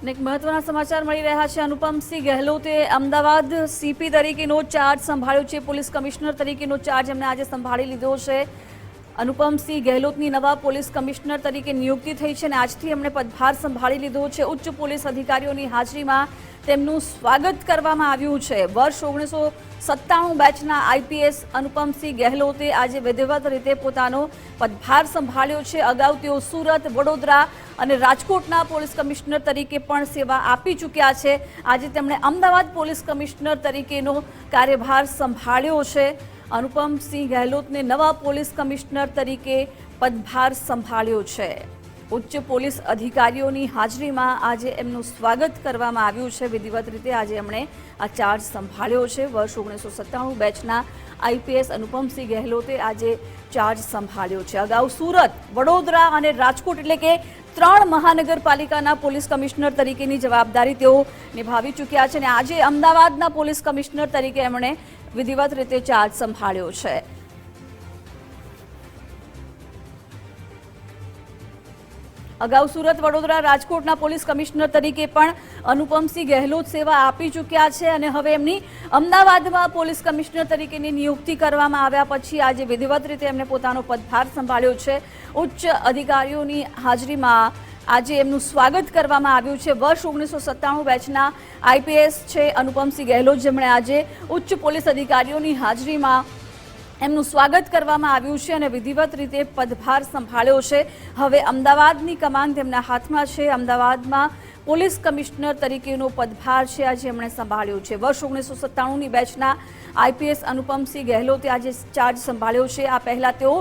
એક મહત્વના સમાચાર મળી રહ્યા છે। અનુપમસિંહ ગહેલોતે અમદાવાદ સીપી તરીકેનો ચાર્જ સંભાળ્યો છે। પોલીસ કમિશનર તરીકેનો ચાર્જ એમણે આજે સંભાળી લીધો છે। અનુપમસિંહ ગહેલોતની નવા પોલીસ કમિશનર તરીકે નિયુક્તિ થઈ છે અને આજથી એમણે પદભાર સંભાળી લીધો છે। ઉચ્ચ પોલીસ અધિકારીઓની હાજરીમાં તેમનું સ્વાગત કરવામાં આવ્યું છે। વર્ષ 1997 બેચના આઈપીએસ અનુપમસિંહ ગહેલોતે આજે વિધિવત રીતે પોતાનો પદભાર સંભાળ્યો છે। અગાઉ તેઓ સુરત, વડોદરા અને રાજકોટના પોલીસ કમિશનર તરીકે પણ સેવા આપી ચૂક્યા છે। આજે તેમણે અમદાવાદ પોલીસ કમિશનર તરીકેનો કાર્યભાર સંભાળ્યો છે। અનુપમસિંહ ગહેલોતને નવા પોલીસ કમિશનર તરીકે પદભાર સંભાળ્યો છે। ઉચ્ચ પોલીસ અધિકારીઓની હાજરીમાં આજે એમનું સ્વાગત કરવામાં આવ્યું છે। વિધિવત રીતે આજે એમણે આ ચાર્જ સંભાળ્યો છે। વર્ષ 1997 બેચના આઈપીએસ અનુપમસિંહ ગહેલોતે આજે ચાર્જ સંભાળ્યો છે। અગાઉ સુરત, વડોદરા અને રાજકોટ એટલે કે 3 મહાનગરપાલિકાના પોલીસ કમિશનર તરીકેની જવાબદારી તેઓ નિભાવી ચૂક્યા છે અને આજે અમદાવાદના પોલીસ કમિશનર તરીકે એમણે વિધિવત રીતે ચાર્જ સંભાળ્યો છે। અગાઉ સુરત, વડોદરા, રાજકોટના પોલીસ કમિશનર તરીકે પણ અનુપમસિંહ ગહેલોત સેવા આપી ચૂક્યા છે અને હવે એમની અમદાવાદમાં પોલીસ કમિશનર તરીકેની નિયુક્તિ કરવામાં આવ્યા પછી આજે વિધિવત રીતે એમણે પોતાનો પદભાર સંભાળ્યો છે। ઉચ્ચ અધિકારીઓની હાજરીમાં આજે એમનું સ્વાગત કરવામાં આવ્યું છે। વર્ષ 1997 બેચના આઈપીએસ છે અનુપમસિંહ ગહેલોત, જેમણે આજે ઉચ્ચ પોલીસ અધિકારીઓની હાજરીમાં એમનું સ્વાગત કરવામાં આવ્યું છે અને વિધિવત રીતે પદભાર સંભાળ્યો છે। હવે અમદાવાદની કમાન તેમના હાથમાં છે। અમદાવાદમાં પોલીસ કમિશનર તરીકેનો પદભાર છે આજે એમણે સંભાળ્યો છે। વર્ષ 1997ની બેચના આઈપીએસ અનુપમસિંહ ગહેલોતે આજે ચાર્જ સંભાળ્યો છે। આ પહેલા તેઓ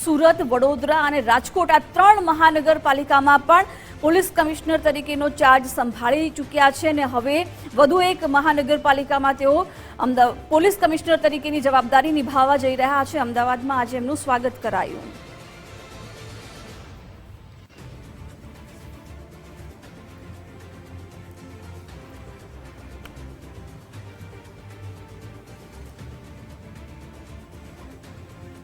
સુરત, વડોદરા અને રાજકોટ આ 3 મહાનગરપાલિકામાં પણ પોલીસ કમિશનર તરીકેનો ચાર્જ સંભાળી ચૂક્યા છે અને હવે વધુ એક મહાનગરપાલિકામાં તેઓ પોલીસ કમિશનર તરીકેની જવાબદારી નિભાવવા જઈ રહ્યા છે। અમદાવાદમાં આજે એમનું સ્વાગત કરાયું।